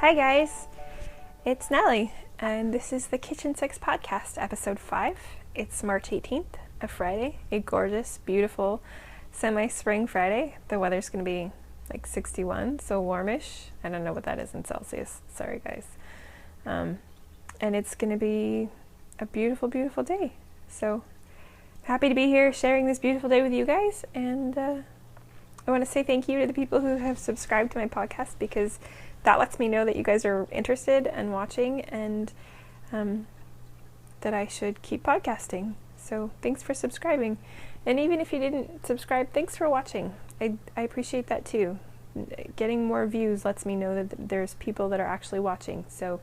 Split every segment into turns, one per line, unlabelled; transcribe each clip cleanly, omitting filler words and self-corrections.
Hi guys, it's Nellie, and this is the KitchenSix podcast, episode 5. It's March 18th, a Friday, a gorgeous, beautiful, semi-spring Friday. The weather's going to be like 61, so warmish. I don't know what that is in Celsius, sorry guys. And it's going to be a beautiful, beautiful day. So happy to be here sharing this beautiful day with you guys, and I want to say thank you to the people who have subscribed to my podcast, because that lets me know that you guys are interested and watching, and that I should keep podcasting. So thanks for subscribing. And even if you didn't subscribe, thanks for watching. I appreciate that too. Getting more views lets me know that there's people that are actually watching. So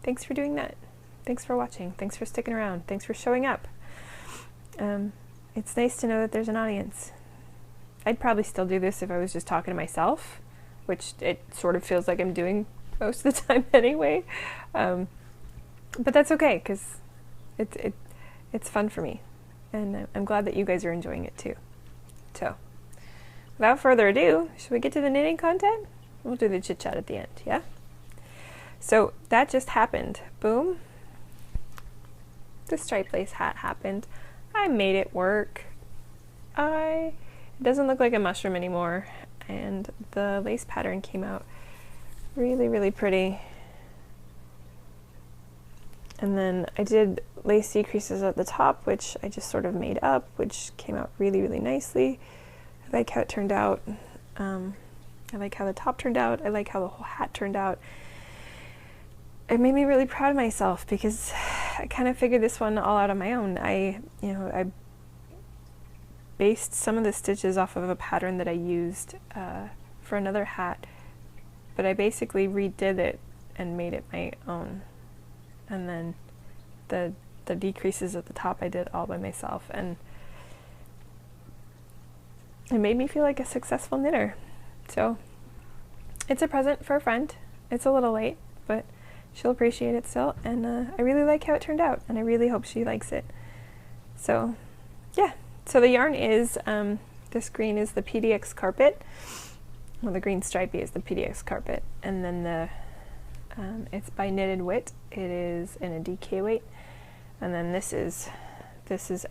thanks for doing that. Thanks for watching. Thanks for sticking around. Thanks for showing up. It's nice to know that there's an audience. I'd probably still do this if I was just talking to myself, which it sort of feels like I'm doing most of the time anyway. But that's okay, because it's fun for me. And I'm glad that you guys are enjoying it too. So, without further ado, should we get to the knitting content? We'll do the chit chat at the end, yeah? So, that just happened. Boom. The striped lace hat happened. I made it work. It doesn't look like a mushroom anymore. And the lace pattern came out really, really pretty. And then I did lace decreases at the top, which I just sort of made up, which came out really, really nicely. I like how it turned out. I like how the top turned out. I like how the whole hat turned out. It made me really proud of myself, because I kind of figured this one all out on my own. I based some of the stitches off of a pattern that I used for another hat, but I basically redid it and made it my own. And then the decreases at the top I did all by myself, and it made me feel like a successful knitter. So it's a present for a friend. It's a little late, but she'll appreciate it still, and I really like how it turned out, and I really hope she likes it. So yeah. So the yarn is, this green is the PDX carpet. Well, the green stripey is the PDX carpet. And then it's by Knitted Wit. It is in a DK weight. And then this is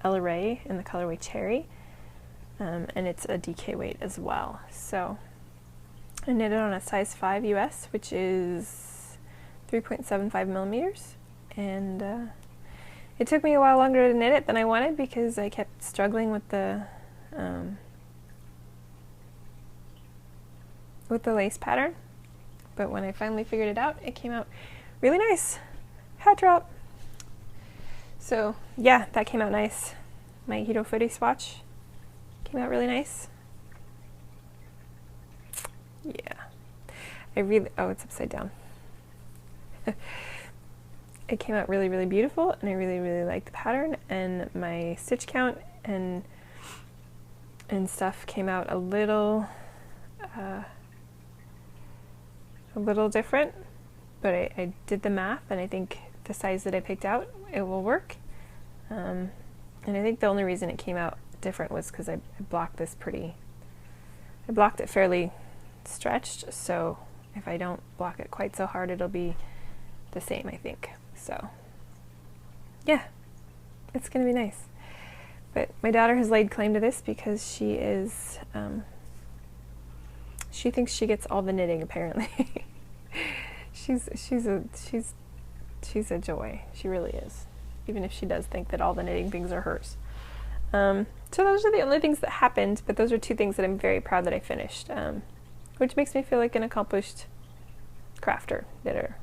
El Rey in the colorway Cherry. And it's a DK weight as well. So I knitted on a size 5 US, which is 3.75 millimeters. And it took me a while longer to knit it than I wanted, because I kept struggling with the lace pattern. But when I finally figured it out, it came out really nice. Hat drop. So yeah, that came out nice. My Hito Footy swatch came out really nice. Yeah. Oh, it's upside down. It came out really, really beautiful, and I really, really liked the pattern, and my stitch count and stuff came out a little different, but I did the math, and I think the size that I picked out, it will work. And I think the only reason it came out different was because I blocked it fairly stretched, so if I don't block it quite so hard, it'll be the same, I think. So yeah, it's gonna be nice. But my daughter has laid claim to this, because she is she thinks she gets all the knitting, apparently. she's a joy. She really is, even if she does think that all the knitting things are hers. So those are the only things that happened, but those are 2 things that I'm very proud that I finished, which makes me feel like an accomplished crafter, knitter.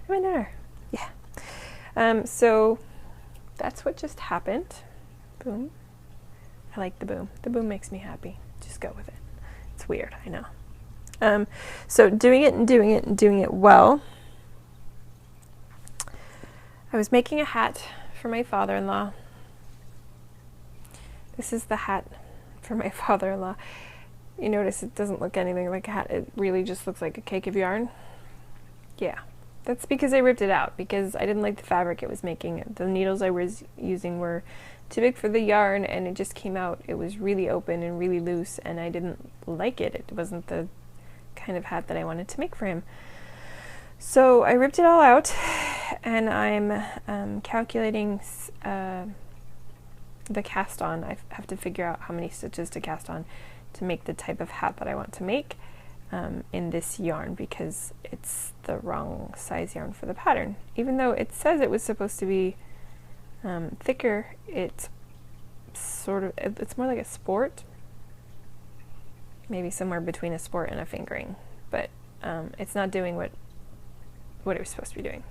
I'm a knitter. Yeah. So that's what just happened. Boom. I like the boom. The boom makes me happy. Just go with it. It's weird, I know. So doing it well. I was making a hat for my father-in-law. This is the hat for my father-in-law. You notice it doesn't look anything like a hat. It really just looks like a cake of yarn. Yeah. That's because I ripped it out, because I didn't like the fabric it was making. The needles I was using were too big for the yarn, and it just came out. It was really open and really loose, and I didn't like it. It wasn't the kind of hat that I wanted to make for him. So I ripped it all out, and I'm calculating the cast on. I have to figure out how many stitches to cast on to make the type of hat that I want to make in this yarn, because it's the wrong size yarn for the pattern. Even though it says it was supposed to be thicker, it's more like a sport, maybe somewhere between a sport and a fingering, but it's not doing what it was supposed to be doing.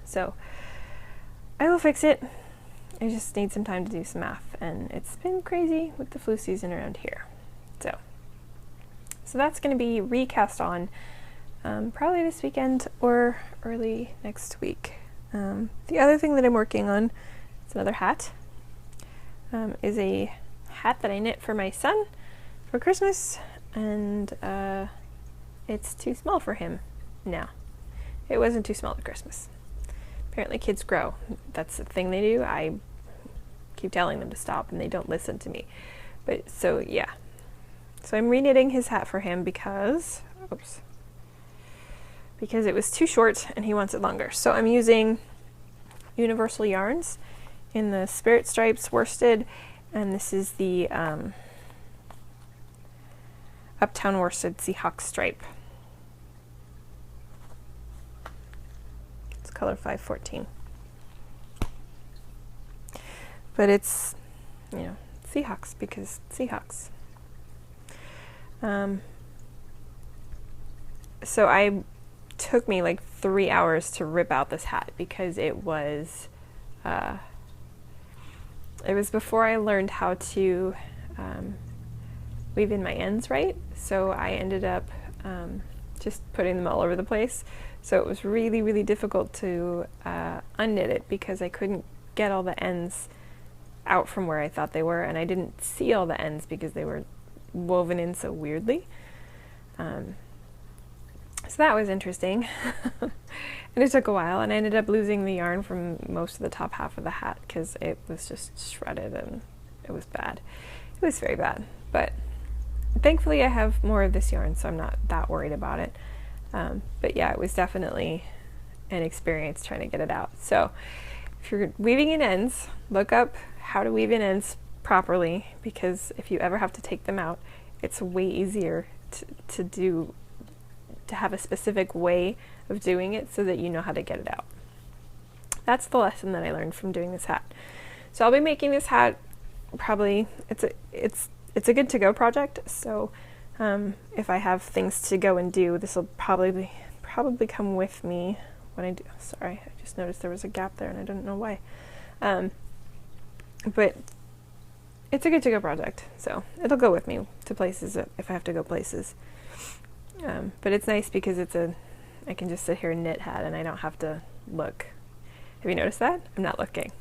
So I will fix it. I just need some time to do some math, and it's been crazy with the flu season around here. So that's going to be recast on probably this weekend or early next week. The other thing that I'm working on, it's another hat, is a hat that I knit for my son for Christmas, and it's too small for him now. It wasn't too small at Christmas. Apparently kids grow. That's the thing they do. I keep telling them to stop and they don't listen to me. But so yeah. So I'm reknitting his hat for him because it was too short and he wants it longer. So I'm using universal yarns in the Spirit Stripes worsted, and this is the Uptown worsted Seahawk stripe. It's color 514. But it's, Seahawks because Seahawks. So I took me like 3 hours to rip out this hat because it was before I learned how to weave in my ends right. So I ended up just putting them all over the place. So it was really, really difficult to unknit it because I couldn't get all the ends out from where I thought they were, and I didn't see all the ends because they were woven in so weirdly. So that was interesting. And it took a while, and I ended up losing the yarn from most of the top half of the hat because it was just shredded and it was bad. It was very bad, but thankfully I have more of this yarn, so I'm not that worried about it. But yeah, it was definitely an experience trying to get it out. So if you're weaving in ends, look up how to weave in ends properly, because if you ever have to take them out, it's way easier to have a specific way of doing it so that you know how to get it out. That's the lesson that I learned from doing this hat. So I'll be making this hat probably, it's a good to go project, so if I have things to go and do, this will probably come with me when I do. Sorry, I just noticed there was a gap there and I don't know why. But it's a good to go project, so it'll go with me to places if I have to go places. But it's nice because I can just sit here and knit hat and I don't have to look. Have you noticed that? I'm not looking.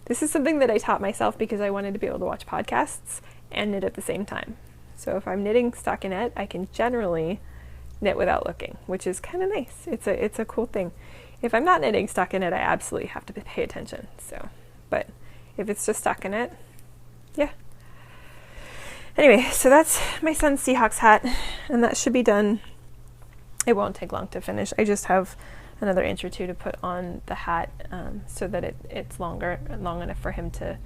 This is something that I taught myself because I wanted to be able to watch podcasts and knit at the same time. So if I'm knitting stockinette, I can generally knit without looking, which is kind of nice. It's a cool thing. If I'm not knitting stockinette, I absolutely have to pay attention. So, but if it's just stockinette, yeah. Anyway, so that's my son's Seahawks hat, and that should be done. It won't take long to finish. I just have another inch or two to put on the hat so that it's long enough for him to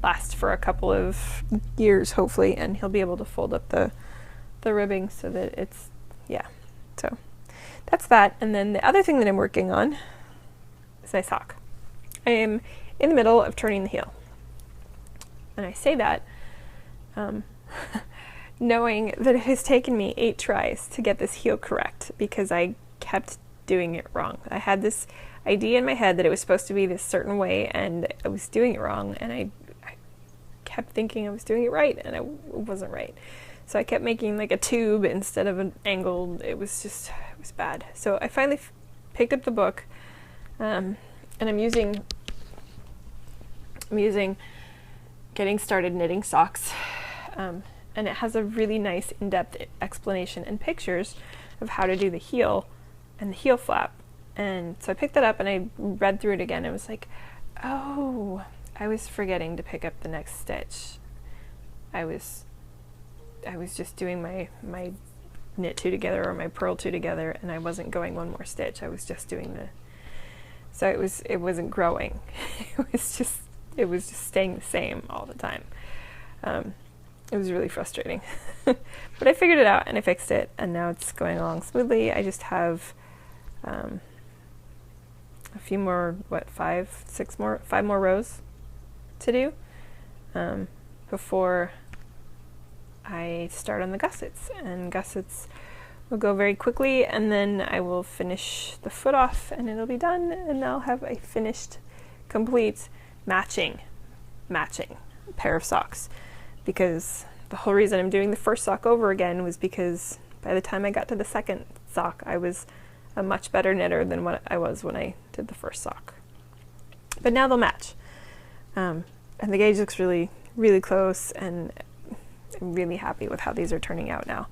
last for a couple of years, hopefully, and he'll be able to fold up the ribbing so that it's, yeah. So that's that. And then the other thing that I'm working on is my sock. I am in the middle of turning the heel. And I say that knowing that it has taken me 8 tries to get this heel correct because I kept doing it wrong. I had this idea in my head that it was supposed to be this certain way and I was doing it wrong, and I kept thinking I was doing it right and it wasn't right. So I kept making like a tube instead of an angled. It was bad. So I finally picked up the book and I'm using Getting Started Knitting Socks, and it has a really nice in-depth explanation and pictures of how to do the heel and the heel flap. And so I picked that up and I read through it again. I was like, oh, I was forgetting to pick up the next stitch. I was just doing my knit two together or my purl two together, and I wasn't going one more stitch. I was just doing so it wasn't growing. it was just staying the same all the time. It was really frustrating. But I figured it out and I fixed it, and now it's going along smoothly. I just have a few more, 5 more rows to do before I start on the gussets. And gussets will go very quickly, and then I will finish the foot off and it'll be done, and I'll have a finished, complete, matching pair of socks. Because the whole reason I'm doing the first sock over again was because by the time I got to the second sock, I was a much better knitter than what I was when I did the first sock. But now they'll match. And the gauge looks really, really close, and I'm really happy with how these are turning out now.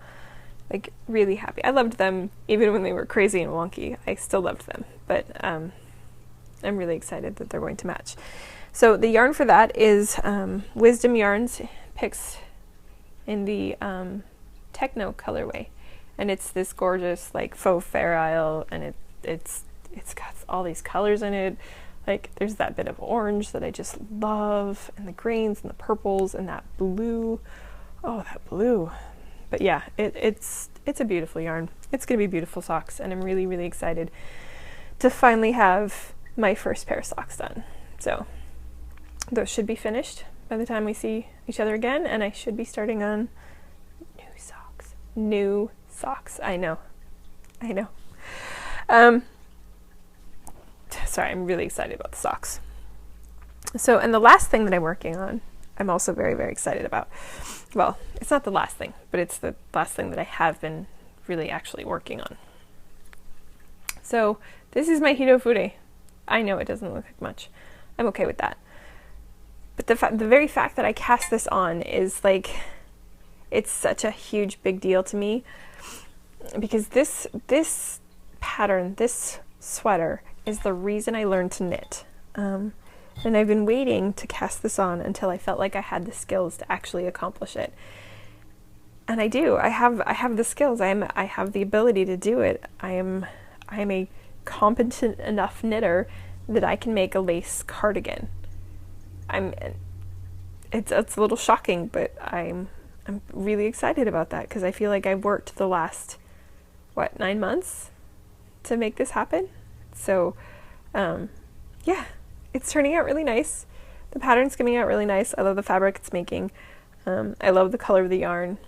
Like, really happy. I loved them even when they were crazy and wonky. I still loved them, but I'm really excited that they're going to match. So the yarn for that is Wisdom Yarns Picks in the Techno colorway, and it's this gorgeous like faux fair isle, and it's got all these colors in it. Like, there's that bit of orange that I just love, and the greens and the purples and that blue. Oh, that blue. But yeah, it's a beautiful yarn. It's gonna be beautiful socks, and I'm really, really excited to finally have my first pair of socks done. So those should be finished by the time we see each other again, and I should be starting on new socks. I know. Sorry, I'm really excited about the socks. So, and the last thing that I'm working on, I'm also very, very excited about. Well, it's not the last thing, but it's the last thing that I have been really actually working on. So this is my Hito Fude. I know it doesn't look like much. I'm okay with that. But the very fact that I cast this on is like, it's such a huge big deal to me, because this pattern, this sweater, is the reason I learned to knit. And I've been waiting to cast this on until I felt like I had the skills to actually accomplish it. And I do. I have the skills. I have the ability to do it. I am a competent enough knitter that I can make a lace cardigan. It's a little shocking, but I'm really excited about that, because I feel like I've worked the last 9 months to make this happen. So yeah, it's turning out really nice. The pattern's coming out really nice. I love the fabric it's making. I love the color of the yarn.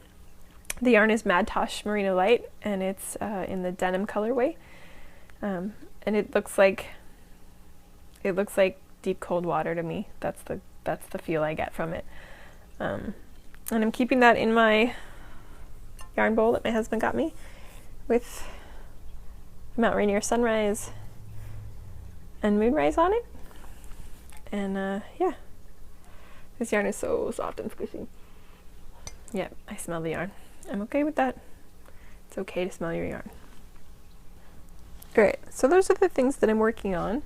The yarn is Mad Tosh Merino Light, and it's in the denim colorway. And it looks like deep cold water to me. That's the feel I get from it. And I'm keeping that in my yarn bowl that my husband got me with Mount Rainier Sunrise and Moonrise on it. And yeah, this yarn is so soft and squishy. Yeah, I smell the yarn. I'm okay with that. It's okay to smell your yarn. Alright, so those are the things that I'm working on.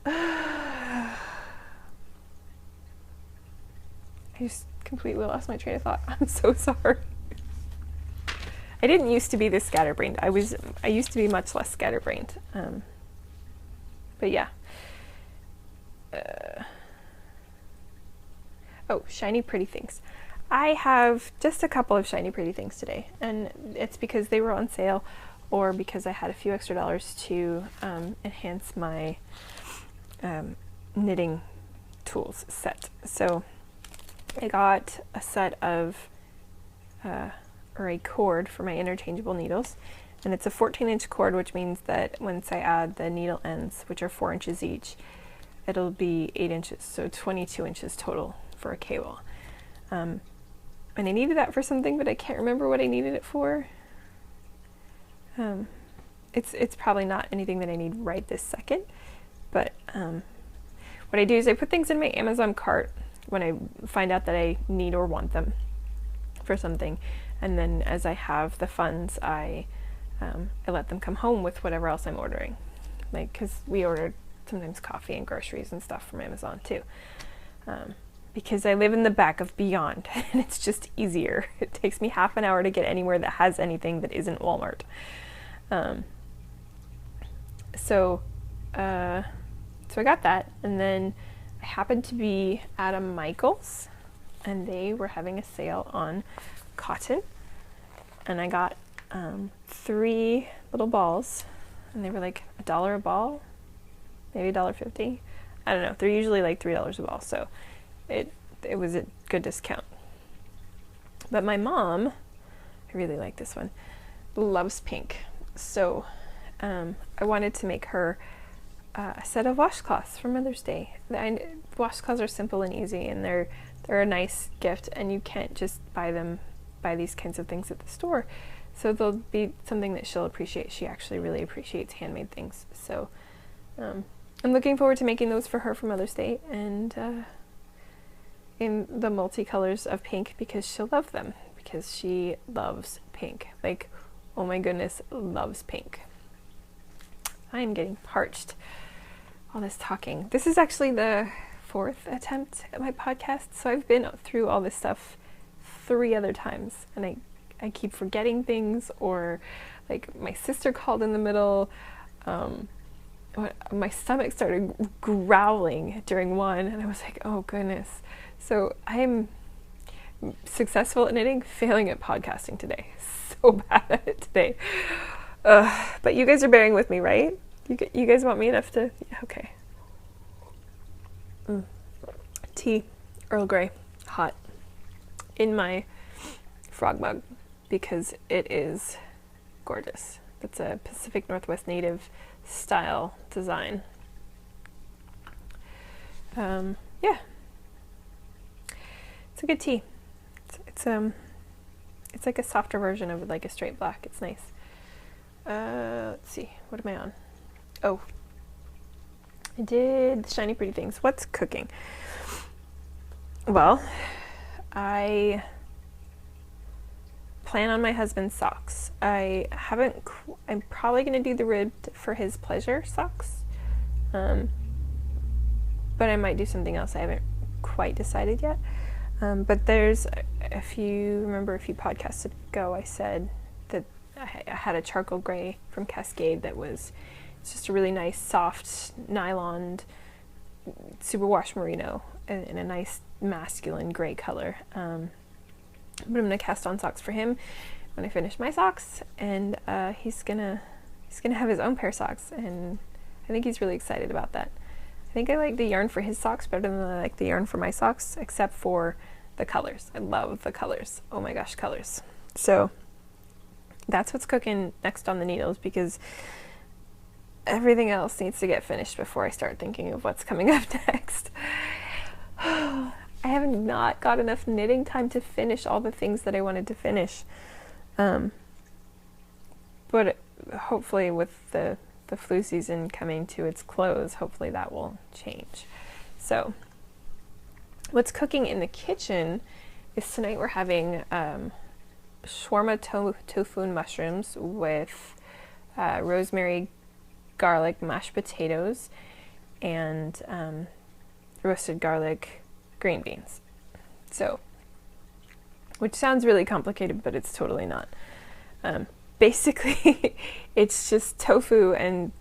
I just completely lost my train of thought. I'm so sorry. I didn't used to be this scatterbrained. I used to be much less scatterbrained. But yeah. Oh, shiny pretty things. I have just a couple of shiny pretty things today, and it's because they were on sale, or because I had a few extra dollars to enhance my knitting tools set. So I got a set of or a cord for my interchangeable needles, and it's a 14-inch cord, which means that once I add the needle ends, which are 4 inches each, it'll be 8 inches, so 22 inches total for a cable. And I needed that for something, but I can't remember what I needed it for. It's probably not anything that I need right this second, but what I do is I put things in my Amazon cart when I find out that I need or want them for something, and then as I have the funds, I let them come home with whatever else I'm ordering, like, because we ordered sometimes coffee and groceries and stuff from Amazon too. because I live in the back of Beyond and it's just easier. It takes me half an hour to get anywhere that has anything that isn't Walmart. So I got that, and then I happened to be at a Michael's and they were having a sale on cotton, and I got 3 little balls, and they were like $1 a ball, maybe $1.50. I don't know. They're usually like $3 a ball, so it was a good discount. But my mom, I really like this one, loves pink, so I wanted to make her a set of washcloths for Mother's Day. Washcloths are simple and easy, and they're a nice gift, and you can't just buy these kinds of things at the store. So they'll be something that she'll appreciate. She actually really appreciates handmade things. So I'm looking forward to making those for her for Mother's Day, and in the multicolors of pink, because she'll love them, because she loves pink. Like, oh my goodness, loves pink. I am getting parched. All this talking. This is actually the 4th attempt at my podcast, so I've been through all this stuff 3 other times, and I keep forgetting things, or like my sister called in the middle. My stomach started growling during one, and I was like, oh goodness. So I'm successful at knitting, failing at podcasting today. So bad at it today. But you guys are bearing with me, right? You guys want me enough to... Yeah, okay. Tea, Earl Grey, hot, in my frog mug, because it is gorgeous. It's a Pacific Northwest Native style design. Yeah, it's a good tea. It's like a softer version of like a straight black. It's nice. Let's see, what am I on? Oh, I did Shiny Pretty Things. What's cooking? Well, I plan on my husband's socks. I'm probably going to do the ribbed for his pleasure socks. But I might do something else. I haven't quite decided yet. But there's, if you remember a few podcasts ago, I said that I had a charcoal gray from Cascade that was, it's just a really nice soft nylon superwash merino in a nice masculine gray color. But I'm going to cast on socks for him when I finish my socks, and he's gonna have his own pair of socks, and I think he's really excited about that. I think I like the yarn for his socks better than I like the yarn for my socks, except for the colors. I love the colors. Oh my gosh, colors. So that's what's cooking next on the needles, because everything else needs to get finished before I start thinking of what's coming up next. I have not got enough knitting time to finish all the things that I wanted to finish. But hopefully with the flu season coming to its close, hopefully that will change. So what's cooking in the kitchen is tonight we're having shawarma tofu and mushrooms with rosemary, garlic, mashed potatoes, and roasted garlic, green beans. So, which sounds really complicated, but it's totally not. Basically, it's just tofu and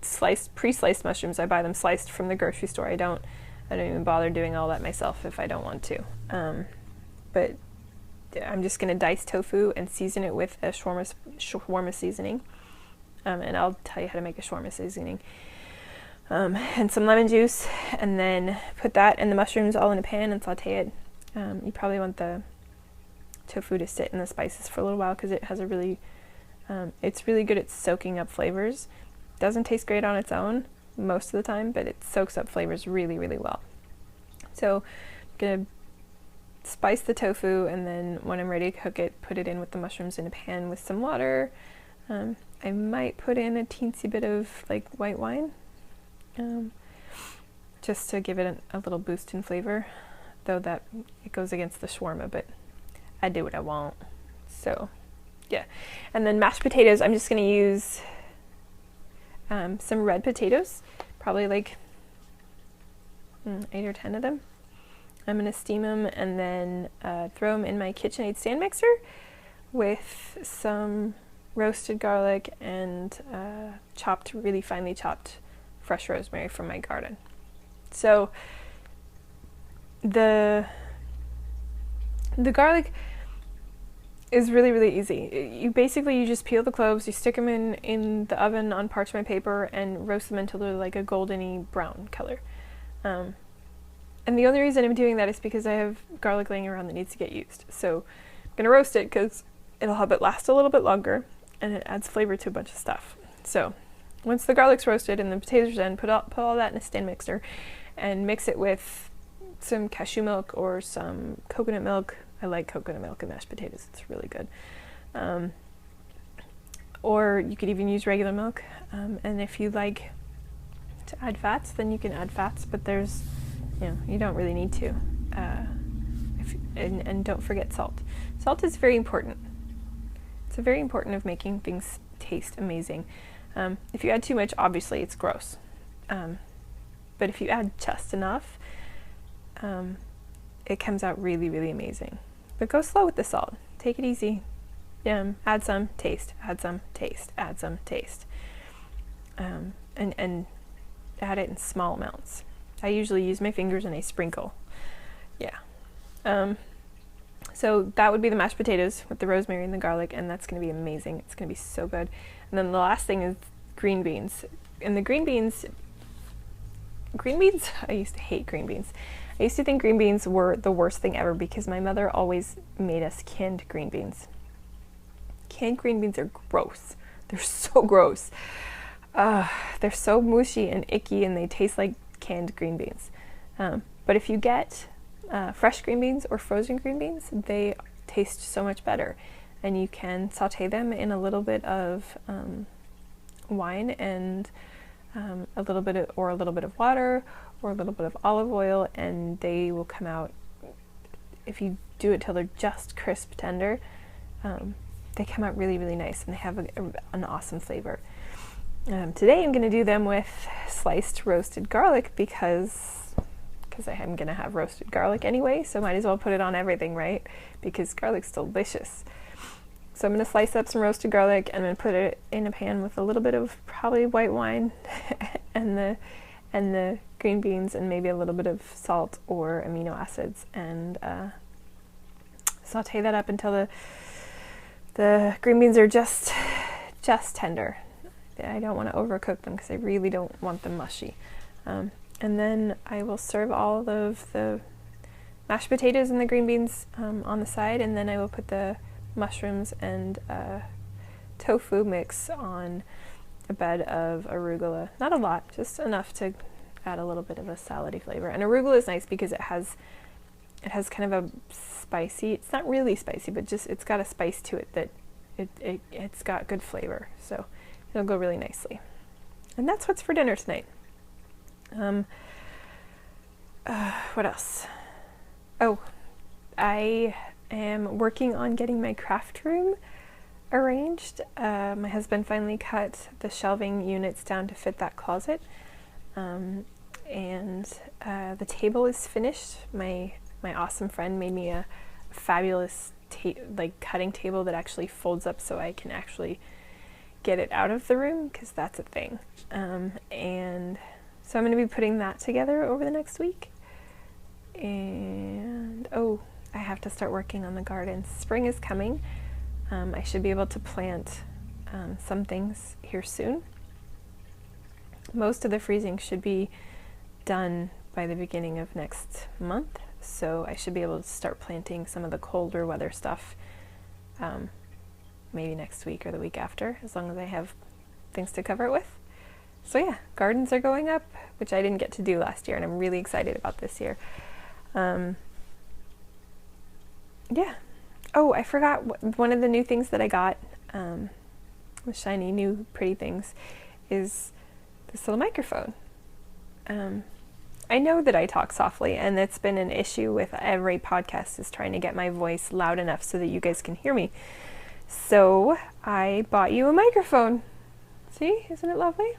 pre-sliced mushrooms. I buy them sliced from the grocery store. I don't even bother doing all that myself if I don't want to. But I'm just going to dice tofu and season it with a shawarma seasoning. And I'll tell you how to make a shawarma seasoning. And some lemon juice, and then put that and the mushrooms all in a pan and saute it. You probably want the tofu to sit in the spices for a little while, because it has a really, it's really good at soaking up flavors. Doesn't taste great on its own most of the time, but it soaks up flavors really, really well. So I'm gonna spice the tofu, and then when I'm ready to cook it, put it in with the mushrooms in a pan with some water. I might put in a teensy bit of like white wine, just to give it a little boost in flavor, though that it goes against the shawarma, but I do what I want. So yeah. And then mashed potatoes, I'm just going to use some red potatoes, probably like 8 or 10 of them. I'm going to steam them and then throw them in my KitchenAid stand mixer with some roasted garlic and really finely chopped fresh rosemary from my garden. So the garlic is really, really easy. You just peel the cloves, you stick them in the oven on parchment paper and roast them until they're like a goldeny brown color. And the only reason I'm doing that is because I have garlic laying around that needs to get used. So I'm going to roast it because it'll help it last a little bit longer and it adds flavor to a bunch of stuff. So once the garlic's roasted and the potatoes are done, put all that in a stand mixer and mix it with some cashew milk or some coconut milk. I like coconut milk in mashed potatoes. It's really good. Or you could even use regular milk. And if you like to add fats, then you can add fats, but you don't really need to. And don't forget salt. Salt is very important. It's very important of making things taste amazing. If you add too much, obviously it's gross. But if you add just enough, it comes out really, really amazing. But go slow with the salt. Take it easy. Add some, taste, add some, taste, add some, taste. And add it in small amounts. I usually use my fingers and I sprinkle. Yeah. So that would be the mashed potatoes with the rosemary and the garlic, and that's going to be amazing. It's going to be so good. And then the last thing is green beans. And the green beans, I used to hate green beans. I used to think green beans were the worst thing ever because my mother always made us canned green beans. Canned green beans are gross. They're so gross. They're so mushy and icky and they taste like canned green beans. But if you get fresh green beans or frozen green beans, they taste so much better. And you can saute them in a little bit of wine and a little bit of water or a little bit of olive oil, and they will come out, if you do it till they're just crisp tender, they come out really, really nice, and they have an awesome flavor. Today I'm going to do them with sliced roasted garlic because I am going to have roasted garlic anyway, so might as well put it on everything, right? Because garlic's delicious. So I'm going to slice up some roasted garlic and I'm going to put it in a pan with a little bit of probably white wine and the green beans and maybe a little bit of salt or amino acids, and saute that up until the green beans are just tender. I don't want to overcook them because I really don't want them mushy. And then I will serve all of the mashed potatoes and the green beans on the side, and then I will put the mushrooms and tofu mix on a bed of arugula. Not a lot, just enough to add a little bit of a salady flavor. And arugula is nice because it has kind of a spicy, it's not really spicy, but just it's got a spice to it that it's got good flavor. So it'll go really nicely. And that's what's for dinner tonight. What else? Oh, I am working on getting my craft room arranged. My husband finally cut the shelving units down to fit that closet. And the table is finished. My awesome friend made me a fabulous cutting table that actually folds up so I can actually get it out of the room, because that's a thing. And so I'm going to be putting that together over the next week. And I have to start working on the garden. Spring is coming. I should be able to plant some things here soon. Most of the freezing should be done by the beginning of next month, so I should be able to start planting some of the colder weather stuff maybe next week or the week after, as long as I have things to cover it with. So yeah, gardens are going up, which I didn't get to do last year, and I'm really excited about this year. Yeah. Oh, I forgot, one of the new things that I got, with shiny new pretty things, is this little microphone. I know that I talk softly, and that's been an issue with every podcast, is trying to get my voice loud enough so that you guys can hear me. So I bought you a microphone. See, isn't it lovely?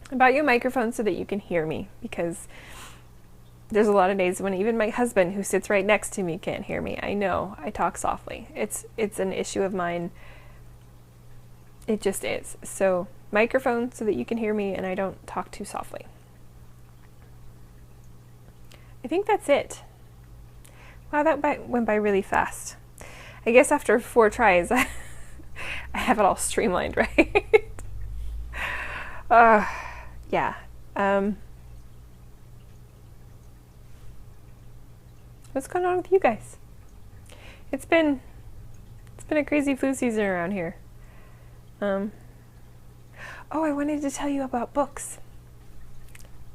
I bought you a microphone so that you can hear me, because there's a lot of days when even my husband, who sits right next to me, can't hear me. I know I talk softly. It's an issue of mine. It just is. So microphone so that you can hear me and I don't talk too softly. I think that's it. Wow, that went by really fast. I guess after 4 tries, I have it all streamlined, right? Yeah. What's going on with you guys? It's been a crazy flu season around here. Oh, I wanted to tell you about books.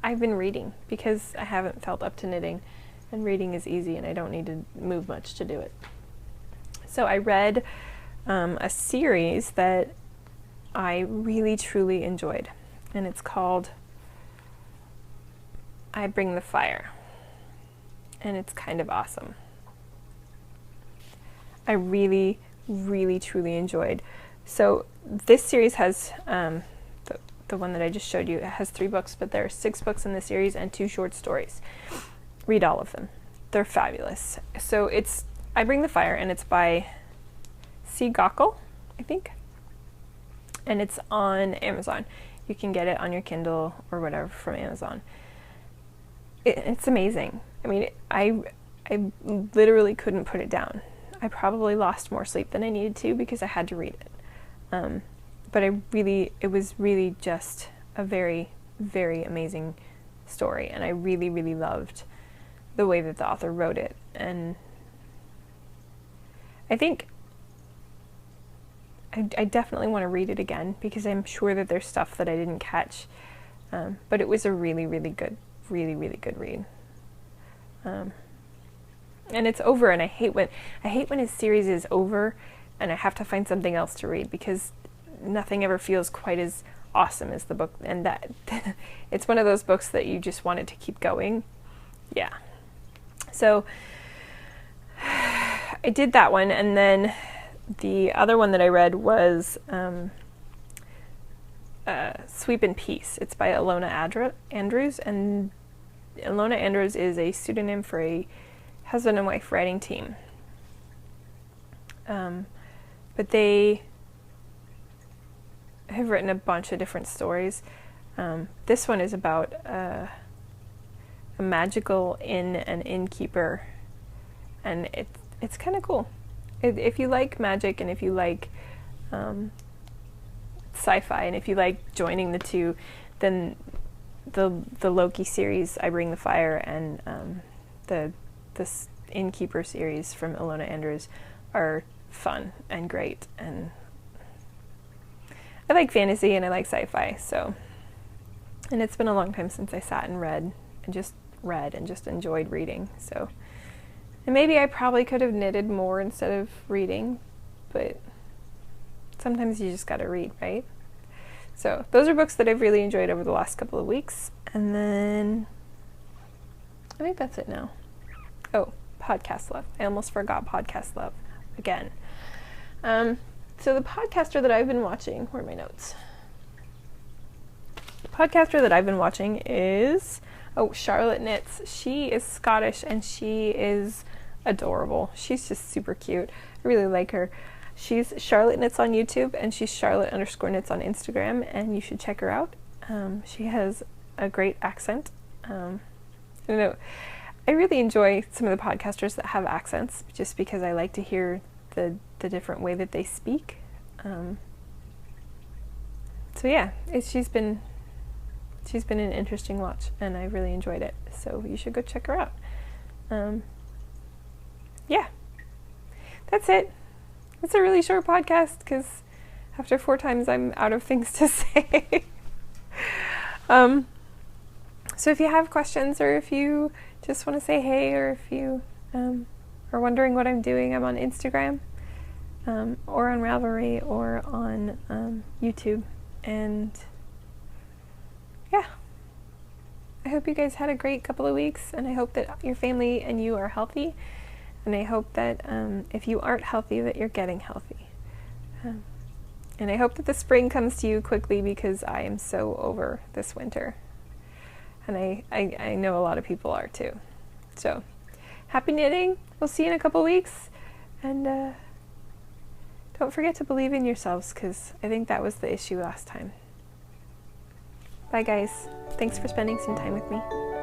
I've been reading because I haven't felt up to knitting, and reading is easy and I don't need to move much to do it. So I read a series that I really truly enjoyed, and it's called I Bring the Fire, and it's kind of awesome. I really, really, truly enjoyed. So this series has, the one that I just showed you, it has 3 books, but there are 6 books in the series and 2 short stories. Read all of them. They're fabulous. So it's I Bring the Fire, and it's by C. Gockel, I think. And it's on Amazon. You can get it on your Kindle or whatever from Amazon. It's amazing. I mean, I literally couldn't put it down. I probably lost more sleep than I needed to because I had to read it. But it was really just a very, very amazing story, and I really, really loved the way that the author wrote it. And I think I definitely want to read it again because I'm sure that there's stuff that I didn't catch. But it was a really, really good read. And it's over, and I hate when a series is over and I have to find something else to read because nothing ever feels quite as awesome as the book, and that it's one of those books that you just wanted to keep going. Yeah. So I did that one, and then the other one that I read was Sweep in Peace. It's by Ilona Andrews, and Ilona Andrews is a pseudonym for a husband and wife writing team. But they have written a bunch of different stories. This one is about a magical inn and innkeeper, and it's kind of cool. If you like magic, and if you like sci-fi, and if you like joining the two, then the Loki series, I Bring the Fire, and this Innkeeper series from Ilona Andrews are fun and great. And I like fantasy and I like sci-fi, so, and it's been a long time since I sat and read and just enjoyed reading. So, and maybe I probably could have knitted more instead of reading, but sometimes you just gotta read, right? So those are books that I've really enjoyed over the last couple of weeks. And then I think that's it now. Oh, podcast love. I almost forgot podcast love again. So the podcaster that I've been watching, where are my notes? The podcaster that I've been watching is, Charlotte Knits. She is Scottish and she is adorable. She's just super cute. I really like her. She's Charlotte Knits on YouTube, and she's Charlotte_Knits on Instagram, and you should check her out. She has a great accent. I don't know. I really enjoy some of the podcasters that have accents, just because I like to hear the different way that they speak. So yeah, she's been an interesting watch, and I really enjoyed it. So you should go check her out. Yeah, that's it. It's a really short podcast because after 4 times I'm out of things to say. So if you have questions, or if you just want to say hey, or if you are wondering what I'm doing, I'm on Instagram, or on Ravelry, or on YouTube. And yeah, I hope you guys had a great couple of weeks, and I hope that your family and you are healthy. And I hope that if you aren't healthy, that you're getting healthy. And I hope that the spring comes to you quickly, because I am so over this winter. And I know a lot of people are too. So, happy knitting. We'll see you in a couple weeks. And don't forget to believe in yourselves, because I think that was the issue last time. Bye guys. Thanks for spending some time with me.